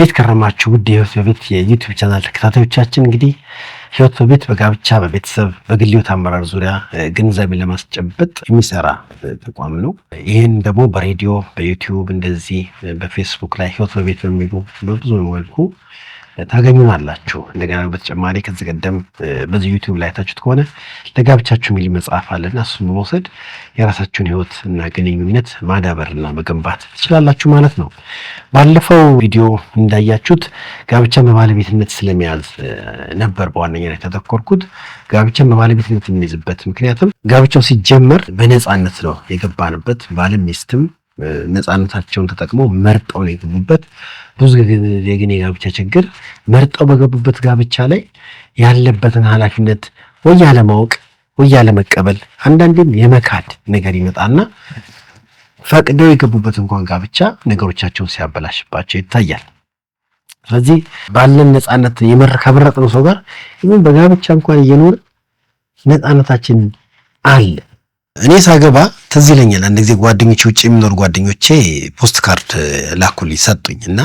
እንዴት ከረማችሁ ውድ የህይወት በቤት የዩቲዩብ ቻናል ተከታታዮቻችን። እንግዲህ ህይወት በቤት በጋብቻ በቤተሰብ በግል ህይወት አመራር ዙሪያ ግንዛቤ ለማስጨበጥ የሚሰራ ተቋም ነው። ይህን ደግሞ በሬዲዮ በዩቲዩብ እንደዚህ በፌስቡክ ላይ ህይወት በቤት በሚሉ በብዙ መልኩ ታገኙናላችሁ። እንደገና በተጨማሪ ከዚህ ቀደም በዚህ ዩቲዩብ ላይ ታችሁት ከሆነ ለጋብቻችሁ የሚል መጽሐፍ አለና እሱን በመውሰድ የራሳችሁን ህይወት እና ግንኙነት ማዳበርና መገንባት ትችላላችሁ ማለት ነው። ባለፈው ቪዲዮ እንዳያችሁት ጋብቻን በባለቤትነት ስለመያዝ ነበር በዋነኛነት ያተኮርኩት። ጋብቻን በባለቤትነት የሚይዝበት ምክንያቱም ጋብቻው ሲጀመር በነፃነት ነው የገባንበት። ባልም ሚስትም ነፃነታቸውን ተጠቅመው መርጠው ነው የገቡበት። ብዙ ጊዜ ግን የጋብቻ ችግር መርጠው በገቡበት ጋብቻ ላይ ያለበትን ኃላፊነት ወይ ያለማወቅ ወይ ያለመቀበል አንዳንዴም የመካድ ነገር ይመጣና ፈቅደው የገቡበት እንኳን ጋብቻ ነገሮቻቸውን ሲያበላሽባቸው ይታያል። ስለዚህ ባለን ነፃነት ከመረጥነው ሰው ጋር ይሄን በጋብቻ እንኳን እየኖር ነፃነታችን አለ። እኔ ሳገባ ትዝ ይለኛል አንድ ጊዜ ጓደኞቼ ውጭ የሚኖሩ ጓደኞቼ ፖስት ካርድ ላኩልኝ ሰጡኝና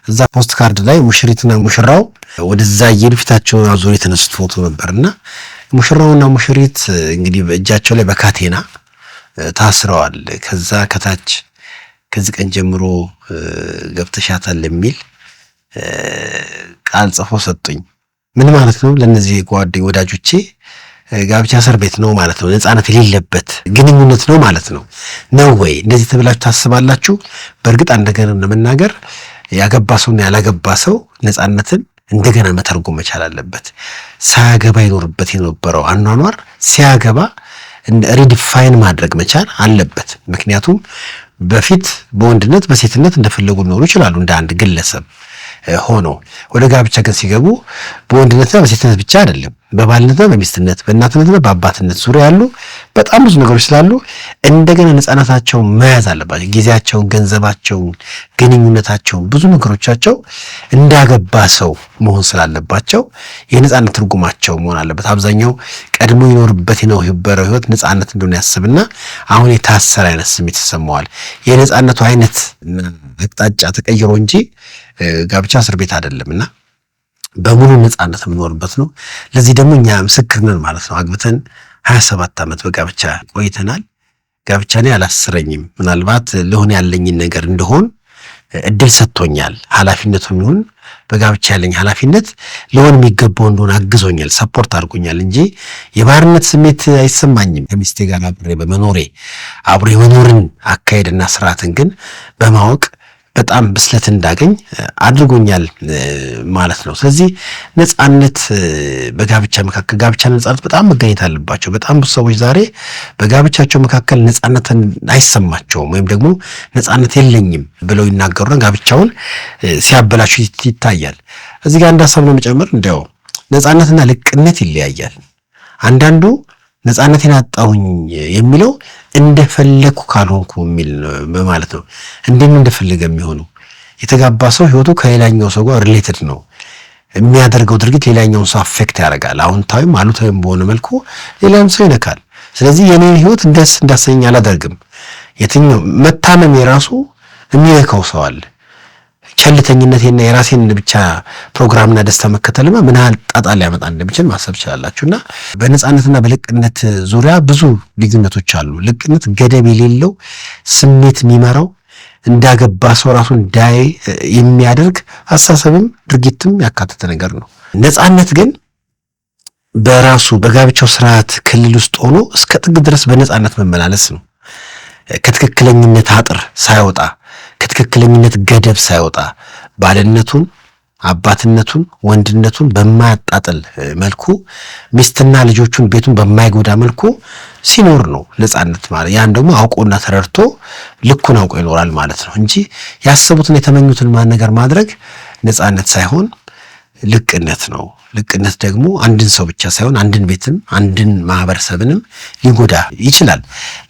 እዛ ፖስት ካርድ ላይ ሙሽሪትና ሙሽራው ወደዛ የፊታቸውን አዙር የተነሱት ፎቶ ነበርና ሙሽራውና ሙሽሪት እንግዲህ በእጃቸው ላይ በካቴና ታስረዋል። ከዛ ከታች ከዚህ ቀን ጀምሮ ገብተሻታል የሚል ቃል ጽፎ ሰጡኝ። ምን ማለት ነው? ለነዚህ ወዳጆቼ ጋብቻ እስር ቤት ነው ማለት ነው። ነፃነት የሌለበት ግንኙነት ነው ማለት ነው ወይ? እንደዚህ ተብላችሁ ታስባላችሁ? በእርግጥ አንድ ነገር ለመናገር ያገባ ሰውና ያላገባ ሰው ነፃነትን እንደገና መተርጎም መቻል አለበት። ሳያገባ ይኖርበት የነበረው አኗኗር ሲያገባ ሪዲፋይን ማድረግ መቻል አለበት። ምክንያቱም በፊት በወንድነት በሴትነት እንደፈለጉ ሊኖሩ ይችላሉ እንደ አንድ ግለሰብ ሆኖ ወደ ጋብቻ ግን ሲገቡ በወንድነትና በሴትነት ብቻ አይደለም፣ በባልነትና በሚስትነት በእናትነትና በአባትነት ዙሪያ ያሉ በጣም ብዙ ነገሮች ስላሉ እንደገና ነፃነታቸውን መያዝ አለባቸው። ጊዜያቸውን፣ ገንዘባቸውን፣ ግንኙነታቸውን ብዙ ነገሮቻቸው እንዳገባ ሰው መሆን ስላለባቸው የነፃነት ትርጉማቸው መሆን አለበት። አብዛኛው ቀድሞ ይኖርበት ነው የነበረው ህይወት ነፃነት እንደሆነ ያስብና አሁን የታሰረ አይነት ስሜት ይሰማዋል። የነፃነቱ አይነት አቅጣጫ ተቀይሮ እንጂ ጋብቻ እስር ቤት አይደለምና በሙሉ ነፃነት የምንኖርበት ነው። ለዚህ ደግሞ እኛ ምስክር ነን ማለት ነው። አግብተን 27 ዓመት በጋብቻ ቆይተናል። ጋብቻ ላይ አላስረኝም። ምናልባት ለሆነ ያለኝን ነገር እንደሆን እድል ሰጥቶኛል። ኃላፊነቱም ይሁን በጋብቻ ያለኝ ኃላፊነት ለሆነ የሚገባው እንደሆነ አግዞኛል፣ ሰፖርት አድርጎኛል እንጂ የባርነት ስሜት አይሰማኝም። ከሚስቴ ጋር አብሬ በመኖሬ አብሬ የመኖርን አካሄድና ስርዓትን ግን በማወቅ በጣም ብስለት እንዳገኝ አድርጎኛል ማለት ነው። ስለዚህ ነፃነት በጋብቻ መካከል ጋብቻ ነፃነት በጣም መገኘት አለባቸው። በጣም ብዙ ሰዎች ዛሬ በጋብቻቸው መካከል ነፃነትን አይሰማቸውም ወይም ደግሞ ነፃነት የለኝም ብለው ይናገሩና ጋብቻውን ሲያበላሹ ይታያል። እዚህ ጋር አንድ ሀሳብ ነው መጨመር፣ እንደው ነፃነትና ልቅነት ይለያያል። አንዳንዱ ነፃነቴን አጣሁኝ የሚለው እንደፈለኩ ካልሆንኩ የሚል ማለት ነው። እንደፈለገ የሚሆነው የተጋባ ሰው ህይወቱ ከሌላኛው ሰው ጋር ሪሌትድ ነው። የሚያደርገው ድርጊት ሌላኛውን ሰው አፌክት ያደርጋል። አዎንታዊም አሉታዊም በሆነ መልኩ ሌላውን ሰው ይነካል። ስለዚህ የኔን ህይወት እንዳሰኝ አላደርግም። የትኛው መታመም የራሱ የሚነካው ሰው አለ። ቸልተኝነቴና የራሴን ብቻ ፕሮግራምና ደስታ መከተልማ ምን ያህል ጣጣ ሊያመጣ እንደሚችል ማሰብ ይችላላችሁና በነፃነትና በልቅነት ዙሪያ ብዙ ልዩነቶች አሉ። ልቅነት ገደብ የሌለው ስሜት የሚመራው እንዳገባ ሰው ራሱ እንዳይ የሚያደርግ አስተሳሰብም ድርጊትም ያካተተ ነገር ነው። ነፃነት ግን በራሱ በጋብቻው ስርዓት ክልል ውስጥ ሆኖ እስከ ጥግ ድረስ በነፃነት መመላለስ ነው። ከትክክለኝነት አጥር ሳይወጣ ከትክክለኝነት ገደብ ሳይወጣ ባልነቱን፣ አባትነቱን፣ ወንድነቱን በማያጣጥል መልኩ ሚስትና ልጆቹን ቤቱን በማይጎዳ መልኩ ሲኖር ነው ነፃነት ማለት። ያን ደግሞ አውቆና ተረድቶ ልኩን አውቆ ይኖራል ማለት ነው እንጂ ያሰቡትን የተመኙትን ነገር ማድረግ ነፃነት ሳይሆን ልቅነት ነው። ልቅነት ደግሞ አንድን ሰው ብቻ ሳይሆን አንድን ቤትም አንድን ማህበረሰብንም ሊጎዳ ይችላል።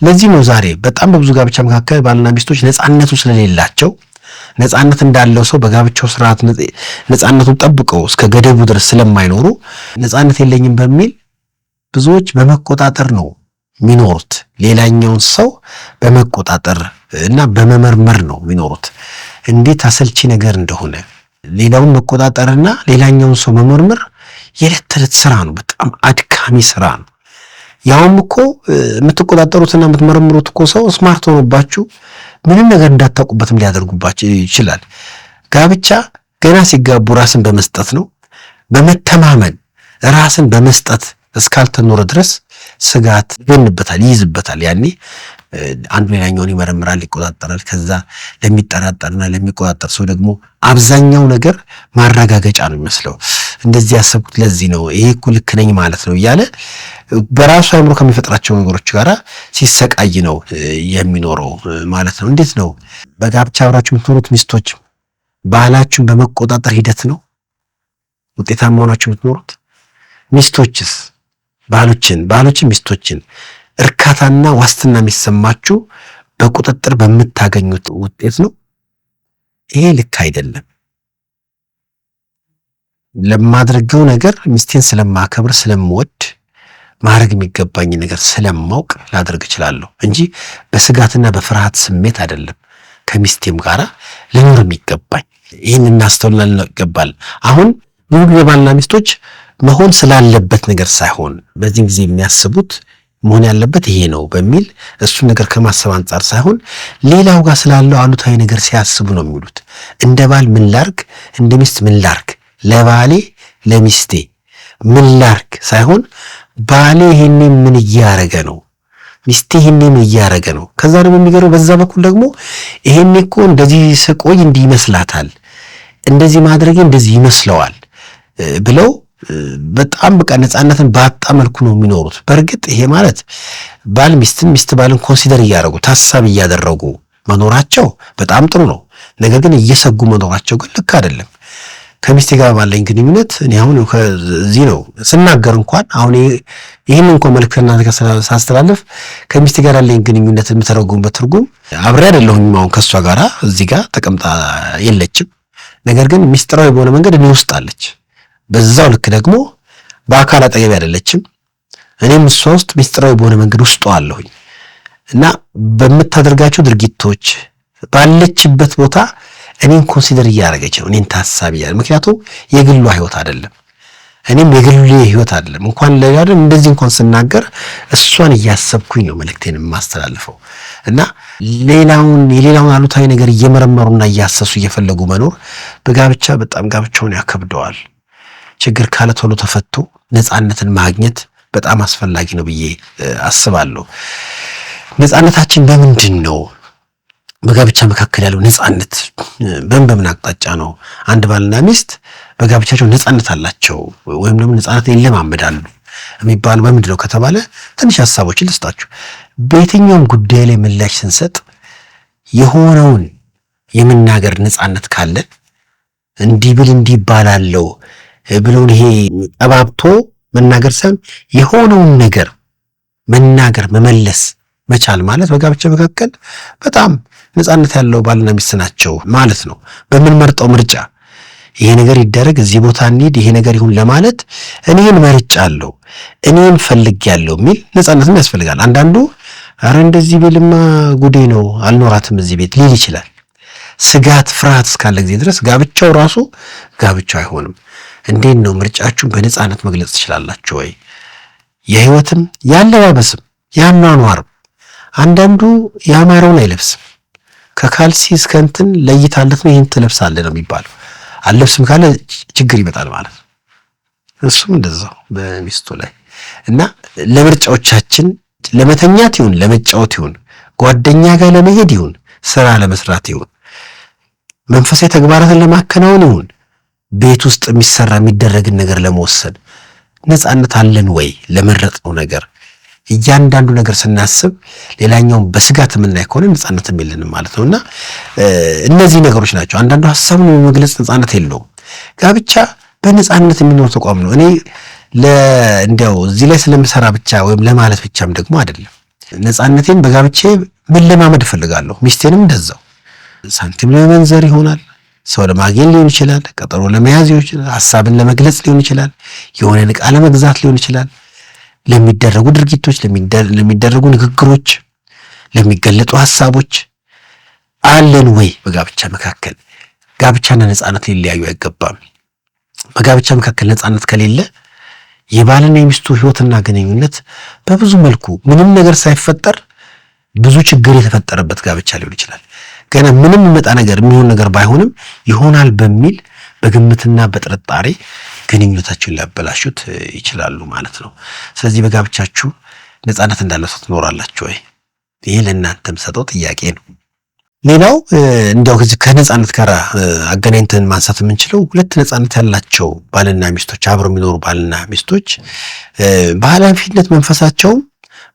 ለዚህ ነው ዛሬ በጣም በብዙ ጋብቻ መካከል ባልና ሚስቶች ነፃነቱ ስለሌላቸው ነፃነት እንዳለው ሰው በጋብቻው ስርዓት ነፃነቱን ጠብቀው እስከ ገደቡ ድረስ ስለማይኖሩ ነፃነት የለኝም በሚል ብዙዎች በመቆጣጠር ነው የሚኖሩት። ሌላኛውን ሰው በመቆጣጠር እና በመመርመር ነው የሚኖሩት። እንዴት አሰልቺ ነገር እንደሆነ ሌላውን መቆጣጠርና ሌላኛውን ሰው መመርመር የዕለት ተዕለት ስራ ነው። በጣም አድካሚ ስራ ነው። ያውም እኮ የምትቆጣጠሩትና የምትመረምሩት እኮ ሰው ስማርት ሆኖባችሁ ምንም ነገር እንዳታውቁበትም ሊያደርጉባችሁ ይችላል። ጋብቻ ገና ሲጋቡ ራስን በመስጠት ነው። በመተማመን ራስን በመስጠት እስካልተኖረ ድረስ ስጋት ይገንበታል፣ ይይዝበታል። ያኔ አንዱ ሌላኛውን ይመረምራል፣ ይቆጣጠራል። ከዛ ለሚጠራጠርና ለሚቆጣጠር ሰው ደግሞ አብዛኛው ነገር ማረጋገጫ ነው የሚመስለው። እንደዚህ ያሰብኩት ለዚህ ነው፣ ይሄ እኮ ልክ ነኝ ማለት ነው እያለ በራሱ አእምሮ ከሚፈጥራቸው ነገሮች ጋር ሲሰቃይ ነው የሚኖረው ማለት ነው። እንዴት ነው በጋብቻ አብራችሁ የምትኖሩት ሚስቶች ባህላችሁን በመቆጣጠር ሂደት ነው ውጤታማ ሆናችሁ የምትኖሩት? ሚስቶችስ ባህሎችን ሚስቶችን እርካታና ዋስትና የሚሰማችሁ በቁጥጥር በምታገኙት ውጤት ነው? ይሄ ልክ አይደለም። ለማድረገው ነገር ሚስቴን ስለማከብር ስለምወድ ማድረግ የሚገባኝ ነገር ስለማውቅ ላደርግ እችላለሁ እንጂ በስጋትና በፍርሃት ስሜት አይደለም ከሚስቴም ጋር ልኖር የሚገባኝ። ይህን እናስተውልና ይገባል። አሁን ብዙ ጊዜ ባልና ሚስቶች መሆን ስላለበት ነገር ሳይሆን በዚህ ጊዜ የሚያስቡት መሆን ያለበት ይሄ ነው በሚል እሱን ነገር ከማሰብ አንጻር ሳይሆን ሌላው ጋር ስላለው አሉታዊ ነገር ሲያስቡ ነው የሚሉት። እንደ ባል ምን ላርግ፣ እንደ ሚስት ምን ላርግ፣ ለባሌ ለሚስቴ ምን ላርግ ሳይሆን ባሌ ይሄኔ ምን እያረገ ነው፣ ሚስቴ ይሄኔ ምን እያረገ ነው። ከዛ ደግሞ የሚገርመው በዛ በኩል ደግሞ ይሄኔ እኮ እንደዚህ ስቆይ እንዲህ ይመስላታል፣ እንደዚህ ማድረጌ እንደዚህ ይመስለዋል ብለው በጣም በቃ ነፃነትን ባጣ መልኩ ነው የሚኖሩት። በእርግጥ ይሄ ማለት ባል ሚስትን ሚስት ባልን ኮንሲደር እያደረጉ ታሳቢ እያደረጉ መኖራቸው በጣም ጥሩ ነው። ነገር ግን እየሰጉ መኖራቸው ግን ልክ አይደለም። ከሚስቴ ጋር ባለኝ ግንኙነት እኔ አሁን ከዚህ ነው ስናገር እንኳን አሁን ይህን እንኳን መልእክትና ነገር ሳስተላልፍ ከሚስቴ ጋር ያለኝ ግንኙነት የምተረጉምበት ትርጉም አብሬ አይደለሁም። አሁን ከሷ ጋር እዚህ ጋር ተቀምጣ የለችም። ነገር ግን ሚስጥራዊ በሆነ መንገድ እኔ ውስጥ አለች። በዛው ልክ ደግሞ በአካል አጠገብ አይደለችም። እኔም እሷ ውስጥ ሚስጥራዊ በሆነ መንገድ ውስጥ አለሁኝ እና በምታደርጋቸው ድርጊቶች ባለችበት ቦታ እኔን ኮንሲደር እያደረገች ነው፣ እኔን ታሳቢ እያደረገች። ምክንያቱም የግሏ ህይወት አይደለም፣ እኔም የግሉ ህይወት አይደለም። እንኳን ለያደ እንደዚህ እንኳን ስናገር እሷን እያሰብኩኝ ነው መልእክቴን የማስተላልፈው እና የሌላውን አሉታዊ ነገር እየመረመሩና እያሰሱ እየፈለጉ መኖር በጋብቻ በጣም ጋብቻውን ያከብደዋል። ችግር ካለ ቶሎ ተፈቶ ነፃነትን ማግኘት በጣም አስፈላጊ ነው ብዬ አስባለሁ። ነፃነታችን በምንድን ነው? በጋብቻ መካከል ያለው ነፃነት በምን አቅጣጫ ነው? አንድ ባልና ሚስት በጋብቻቸው ነፃነት አላቸው ወይም ደግሞ ነፃነትን ይለማመዳሉ የሚባለው በምንድን ነው ከተባለ ትንሽ ሐሳቦችን ልስጣችሁ። በየትኛውም ጉዳይ ላይ ምላሽ ስንሰጥ የሆነውን የመናገር ነፃነት ካለ እንዲህ ብል እንዲህ ይባላለው ብሎን ይሄ ጠባብቶ መናገር ሳይሆን የሆነውን ነገር መናገር መመለስ መቻል ማለት በጋብቻ መካከል በጣም ነፃነት ያለው ባልና ሚስት ናቸው ማለት ነው። በምንመርጠው ምርጫ ይሄ ነገር ይደረግ፣ እዚህ ቦታ እንሂድ፣ ይሄ ነገር ይሁን ለማለት እኔን መርጫለሁ፣ እኔን ፈልጌያለሁ የሚል ነፃነትም ያስፈልጋል። አንዳንዱ አረ እንደዚህ ቢልማ ጉዴ ነው አልኖራትም እዚህ ቤት ሊል ይችላል። ስጋት ፍርሃት እስካለ ጊዜ ድረስ ጋብቻው ራሱ ጋብቻው አይሆንም። እንዴት ነው ምርጫችሁን በነፃነት መግለጽ ትችላላችሁ ወይ? የህይወትም ያለባበስም ያኗኗርም አንዳንዱ ያማረውን አይለብስም። ከካልሲ እስከ እንትን ለይታለት ነው ይሄን ትለብሳለህ ነው የሚባለው። አልለብስም ካለ ችግር ይመጣል ማለት ነው። እሱም እንደዛው በሚስቱ ላይ እና ለምርጫዎቻችን ለመተኛት ይሁን ለመጫወት ይሁን ጓደኛ ጋር ለመሄድ ይሁን ስራ ለመስራት ይሁን መንፈሳዊ ተግባራትን ለማከናወን ይሁን ቤት ውስጥ የሚሰራ የሚደረግን ነገር ለመወሰን ነፃነት አለን ወይ? ለመረጥነው ነገር እያንዳንዱ ነገር ስናስብ ሌላኛውን በስጋት የምናይ ከሆነ ነፃነትም የለንም ማለት ነውና እነዚህ ነገሮች ናቸው። አንዳንዱ ሐሳቡን የመግለጽ ነፃነት የለውም። ጋብቻ በነፃነት የሚኖር ተቋም ነው። እኔ እንዲያው እዚህ ላይ ስለምሰራ ብቻ ወይም ለማለት ብቻም ደግሞ አይደለም። ነፃነቴን በጋብቻ መለማመድ እፈልጋለሁ። ሚስቴንም እንደዛው ሳንቲም ለመንዘር ይሆናል፣ ሰው ለማግኘት ሊሆን ይችላል፣ ቀጠሮ ለመያዝ ሊሆን ይችላል፣ ሐሳብን ለመግለጽ ሊሆን ይችላል፣ የሆነ ዕቃ ለመግዛት ሊሆን ይችላል። ለሚደረጉ ድርጊቶች፣ ለሚደረጉ ንግግሮች፣ ለሚገለጡ ሐሳቦች አለን ወይ በጋብቻ መካከል ጋብቻና ነፃነት ሊለያዩ አይገባም። በጋብቻ መካከል ነፃነት ከሌለ የባልና የሚስቱ ህይወትና ግንኙነት በብዙ መልኩ ምንም ነገር ሳይፈጠር ብዙ ችግር የተፈጠረበት ጋብቻ ሊሆን ይችላል። ገና ምንም የሚመጣ ነገር የሚሆን ነገር ባይሆንም ይሆናል በሚል በግምትና በጥርጣሬ ግንኙነታችሁን ሊያበላሹት ይችላሉ ማለት ነው። ስለዚህ በጋብቻችሁ ነፃነት እንዳለው ሰው ትኖራላችሁ ወይ? ይሄ ለእናንተም ሰጠው ጥያቄ ነው። ሌላው እንደው ከነፃነት ጋር አገናኝተን ማንሳት የምንችለው ሁለት ነፃነት ያላቸው ባልና ሚስቶች አብረው የሚኖሩ ባልና ሚስቶች በኃላፊነት መንፈሳቸው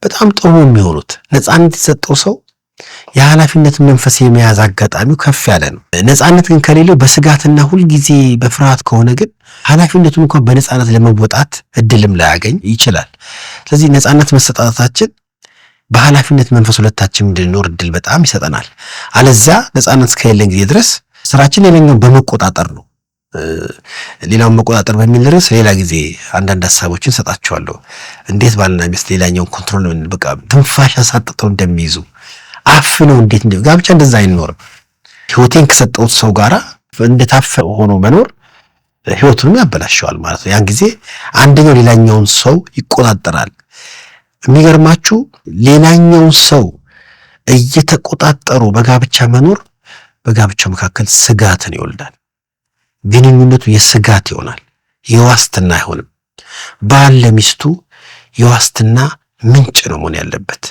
በጣም ጥሩ የሚሆኑት ነፃነት የሰጠው ሰው የኃላፊነት መንፈስ የመያዝ አጋጣሚው ከፍ ያለ ነው። ነፃነት ግን ከሌለው በስጋትና ሁልጊዜ በፍርሃት ከሆነ ግን ኃላፊነቱን እንኳን በነፃነት ለመወጣት እድልም ላያገኝ ይችላል። ስለዚህ ነፃነት መሰጣታችን በኃላፊነት መንፈስ ሁለታችን እንድንኖር እድል በጣም ይሰጠናል። አለዛ ነፃነት እስከሌለን ጊዜ ድረስ ስራችን ሌላኛውን በመቆጣጠር ነው። ሌላውን መቆጣጠር በሚል ርዕስ ሌላ ጊዜ አንዳንድ ሀሳቦችን ሰጣቸዋለሁ። እንዴት ባልና ሚስት ሌላኛውን ኮንትሮል በቃ ትንፋሽ አሳጥተው እንደሚይዙ አፍነው እንዴት ጋብቻ እንደዛ አይኖርም። ህይወቴን ከሰጠሁት ሰው ጋራ እንደታፈነ ሆኖ መኖር ህይወቱንም ያበላሸዋል ማለት ነው። ያን ጊዜ አንደኛው ሌላኛውን ሰው ይቆጣጠራል። የሚገርማችሁ ሌላኛውን ሰው እየተቆጣጠሩ በጋብቻ መኖር በጋብቻው መካከል ስጋትን ይወልዳል። ግንኙነቱ የስጋት ይሆናል፣ የዋስትና አይሆንም። ባል ለሚስቱ የዋስትና ምንጭ ነው መሆን ያለበት፣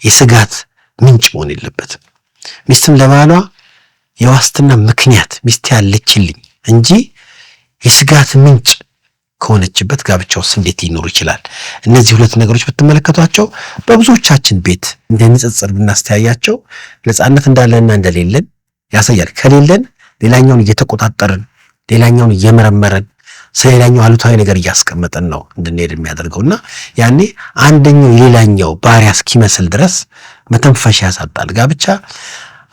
የስጋት ምንጭ መሆን የለበትም። ሚስትም ለባሏ የዋስትና ምክንያት ሚስት ያለችልኝ እንጂ የስጋት ምንጭ ከሆነችበት ጋብቻ ውስጥ እንዴት ሊኖር ይችላል? እነዚህ ሁለት ነገሮች ብትመለከቷቸው በብዙዎቻችን ቤት እንደ ንጽጽር ብናስተያያቸው ነፃነት እንዳለንና እንደሌለን ያሳያል። ከሌለን ሌላኛውን እየተቆጣጠርን ሌላኛውን እየመረመረን ስለሌላኛው አሉታዊ ነገር እያስቀመጠን ነው እንድንሄድ የሚያደርገውና ያኔ አንደኛው የሌላኛው ባሪያ እስኪመስል ድረስ መተንፈሻ ያሳጣል። ጋብቻ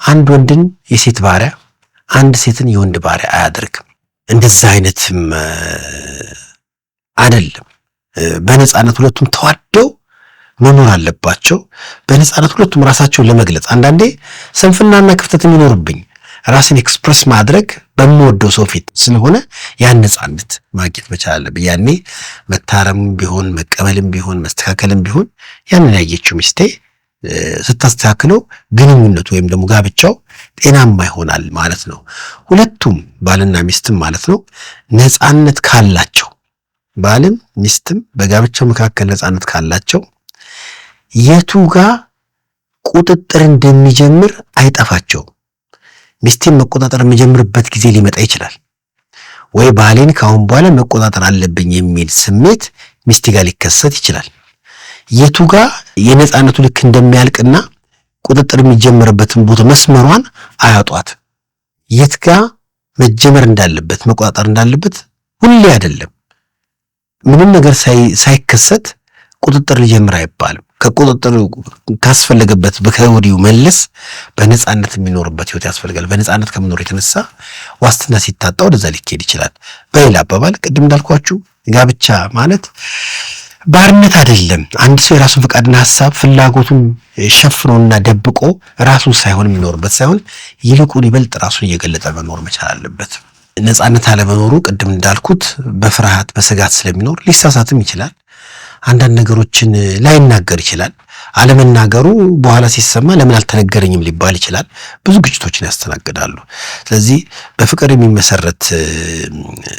አንድ ወንድን የሴት ባሪያ፣ አንድ ሴትን የወንድ ባሪያ አያደርግም። እንደዛ አይነትም አይደለም። በነፃነት ሁለቱም ተዋደው መኖር አለባቸው። በነፃነት ሁለቱም ራሳቸውን ለመግለጽ አንዳንዴ ስንፍናና ክፍተት የሚኖርብኝ ራስን ኤክስፕረስ ማድረግ በምወደው ሰው ፊት ስለሆነ ያን ነፃነት ማግኘት መቻል አለብኝ። ያኔ መታረምም ቢሆን መቀበልም ቢሆን መስተካከልም ቢሆን ያንን ያየችው ሚስቴ ስታስተካክለው ግንኙነቱ ወይም ደግሞ ጋብቻው ጤናማ ይሆናል ማለት ነው። ሁለቱም ባልና ሚስትም ማለት ነው ነፃነት ካላቸው፣ ባልም ሚስትም በጋብቻው መካከል ነፃነት ካላቸው የቱ ጋር ቁጥጥር እንደሚጀምር አይጠፋቸውም። ሚስቴን መቆጣጠር የሚጀምርበት ጊዜ ሊመጣ ይችላል። ወይ ባሌን ካሁን በኋላ መቆጣጠር አለብኝ የሚል ስሜት ሚስቴ ጋር ሊከሰት ይችላል። የቱ ጋር የነፃነቱ ልክ እንደሚያልቅና ቁጥጥር የሚጀምርበትን ቦታ መስመሯን አያጧት። የት ጋር መጀመር እንዳለበት መቆጣጠር እንዳለበት ሁሌ አይደለም። ምንም ነገር ሳይከሰት ቁጥጥር ሊጀምር አይባልም። ከቁጥጥር ካስፈለገበት ከወዲሁ መለስ በነፃነት የሚኖርበት ህይወት ያስፈልጋል። በነፃነት ከመኖር የተነሳ ዋስትና ሲታጣ ወደዛ ሊካሄድ ይችላል። በሌላ አባባል ቅድም እንዳልኳችሁ ጋብቻ ማለት ባርነት አይደለም። አንድ ሰው የራሱን ፈቃድና ሐሳብ ፍላጎቱን ሸፍኖና ደብቆ ራሱን ሳይሆን የሚኖርበት ሳይሆን ይልቁን ይበልጥ ራሱን እየገለጠ መኖር መቻል አለበት። ነፃነት አለመኖሩ ቅድም እንዳልኩት በፍርሃት በስጋት ስለሚኖር ሊሳሳትም ይችላል። አንዳንድ ነገሮችን ላይናገር ይችላል። አለመናገሩ በኋላ ሲሰማ ለምን አልተነገረኝም ሊባል ይችላል። ብዙ ግጭቶችን ያስተናግዳሉ። ስለዚህ በፍቅር የሚመሰረት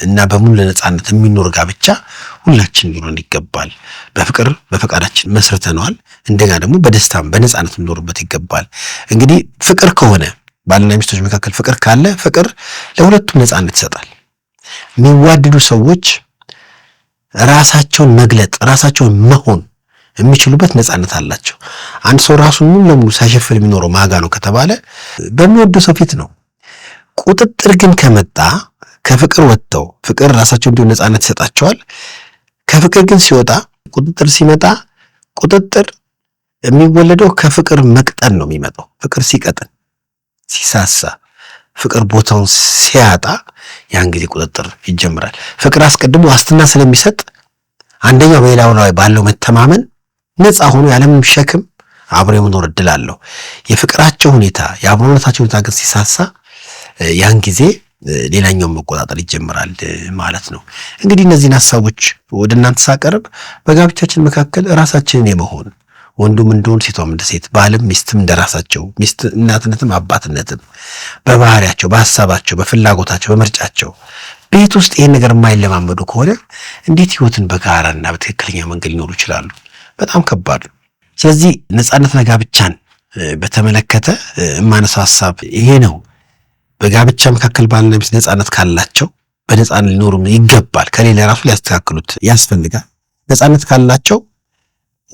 እና በሙሉ ነፃነት የሚኖር ጋብቻ ሁላችን ሊኖር ይገባል። በፍቅር በፈቃዳችን መስርተነዋል። እንደገና ደግሞ በደስታም በነፃነት ሊኖርበት ይገባል። እንግዲህ ፍቅር ከሆነ ባልና ሚስቶች መካከል ፍቅር ካለ ፍቅር ለሁለቱም ነፃነት ይሰጣል። የሚዋደዱ ሰዎች ራሳቸውን መግለጥ ራሳቸውን መሆን የሚችሉበት ነፃነት አላቸው። አንድ ሰው ራሱን ሙሉ ለሙሉ ሳይሸፍን የሚኖረው ማጋ ነው ከተባለ በሚወደው ሰው ፊት ነው። ቁጥጥር ግን ከመጣ ከፍቅር ወጥተው ፍቅር ራሳቸው እንዲሁ ነፃነት ይሰጣቸዋል። ከፍቅር ግን ሲወጣ ቁጥጥር ሲመጣ ቁጥጥር የሚወለደው ከፍቅር መቅጠን ነው የሚመጣው። ፍቅር ሲቀጥን ሲሳሳ ፍቅር ቦታውን ሲያጣ ያን ጊዜ ቁጥጥር ይጀምራል። ፍቅር አስቀድሞ ዋስትና ስለሚሰጥ አንደኛው በሌላው ላይ ባለው መተማመን ነፃ ሆኖ ያለምንም ሸክም አብሮ የመኖር እድል አለው። የፍቅራቸው ሁኔታ የአብሮነታቸው ሁኔታ ግን ሲሳሳ ያን ጊዜ ሌላኛውን መቆጣጠር ይጀምራል ማለት ነው። እንግዲህ እነዚህን ሐሳቦች ወደ እናንተ ሳቀርብ በጋብቻችን መካከል ራሳችንን የመሆን ወንዱም እንደሆን ሴቷም እንደ ሴት ባልም ሚስትም እንደራሳቸው ሚስት እናትነትም አባትነትም በባህሪያቸው በሐሳባቸው በፍላጎታቸው በምርጫቸው ቤት ውስጥ ይሄን ነገር የማይለማመዱ ከሆነ እንዴት ህይወትን በጋራና በትክክለኛ መንገድ ሊኖሩ ይችላሉ? በጣም ከባድ ነው። ስለዚህ ነጻነትና ጋብቻን በተመለከተ የማነሳው ሐሳብ ይሄ ነው። በጋብቻ መካከል ባልና ሚስት ነጻነት ካላቸው በነጻነት ሊኖሩ ይገባል። ከሌላ ራሱ ሊያስተካክሉት ያስፈልጋል። ነጻነት ካላቸው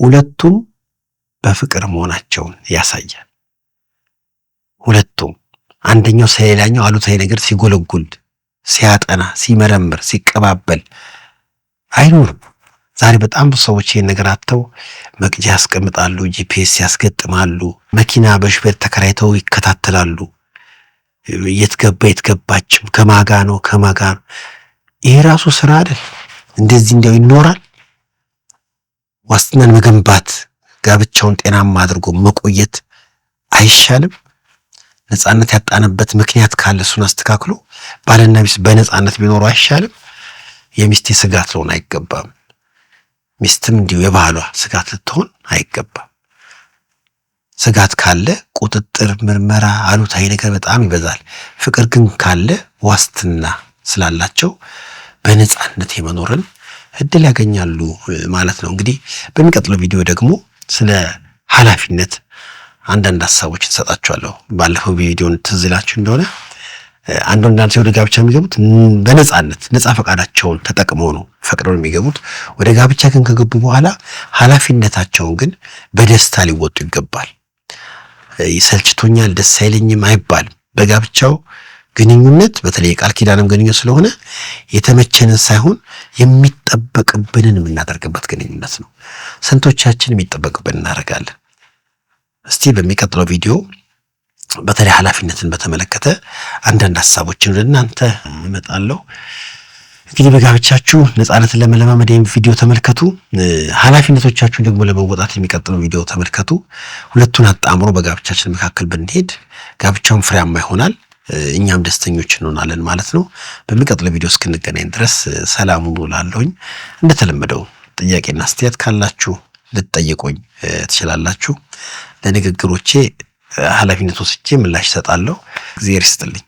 ሁለቱም በፍቅር መሆናቸውን ያሳያል። ሁለቱም አንደኛው ስለሌላኛው አሉታዊ ነገር ሲጎለጉል፣ ሲያጠና፣ ሲመረምር፣ ሲቀባበል አይኖርም። ዛሬ በጣም ብዙ ሰዎች ይሄን ነገር አጥተው መቅጃ ያስቀምጣሉ፣ ጂፒኤስ ያስገጥማሉ፣ መኪና በሹፌር ተከራይተው ይከታተላሉ። የት ገባ የት ገባችም ከማጋ ነው ከማጋ ነው። ይሄ ራሱ ስራ አይደል? እንደዚህ እንዲያው ይኖራል? ዋስትናን መገንባት ጋብቻውን ጤናማ አድርጎ መቆየት አይሻልም? ነጻነት ያጣነበት ምክንያት ካለ እሱን አስተካክሎ ባልና ሚስት በነጻነት ቢኖሩ አይሻልም? የሚስቴ ስጋት ልሆን አይገባም። ሚስትም እንዲሁ የባሏ ስጋት ልትሆን አይገባም። ስጋት ካለ ቁጥጥር፣ ምርመራ፣ አሉታዊ ነገር በጣም ይበዛል። ፍቅር ግን ካለ ዋስትና ስላላቸው በነጻነት የመኖርን እድል ያገኛሉ ማለት ነው። እንግዲህ በሚቀጥለው ቪዲዮ ደግሞ ስለ ኃላፊነት አንዳንድ ሐሳቦች እንሰጣቸዋለሁ። ባለፈው ቪዲዮን ትዝ ይላችሁ እንደሆነ አንድ ወንድ አንድ ሴት ወደ ጋብቻ የሚገቡት በነጻነት ነጻ ፈቃዳቸውን ተጠቅመው ነው ፈቅደው የሚገቡት። ወደ ጋብቻ ግን ከገቡ በኋላ ኃላፊነታቸውን ግን በደስታ ሊወጡ ይገባል። ይሰልችቶኛል፣ ደስ አይለኝም አይባልም። በጋብቻው ግንኙነት በተለይ የቃል ኪዳንም ግንኙነት ስለሆነ የተመቸንን ሳይሆን የሚጠበቅብንን የምናደርግበት ግንኙነት ነው። ስንቶቻችን የሚጠበቅብን እናደርጋለን? እስቲ በሚቀጥለው ቪዲዮ በተለይ ኃላፊነትን በተመለከተ አንዳንድ ሐሳቦችን ወደ እናንተ እመጣለሁ። እንግዲህ በጋብቻችሁ ነጻነትን ለመለማመድ ቪዲዮ ተመልከቱ። ኃላፊነቶቻችሁን ደግሞ ለመወጣት የሚቀጥለው ቪዲዮ ተመልከቱ። ሁለቱን አጣምሮ በጋብቻችን መካከል ብንሄድ ጋብቻውን ፍሬያማ ይሆናል፣ እኛም ደስተኞች እንሆናለን ማለት ነው። በሚቀጥለው ቪዲዮ እስክንገናኝ ድረስ ሰላም ሁኑ እላለሁኝ። እንደተለመደው ጥያቄና አስተያየት ካላችሁ ልትጠይቁኝ ትችላላችሁ። ለንግግሮቼ ኃላፊነት ወስጄ ምላሽ እሰጣለሁ። እግዚአብሔር ይስጥልኝ።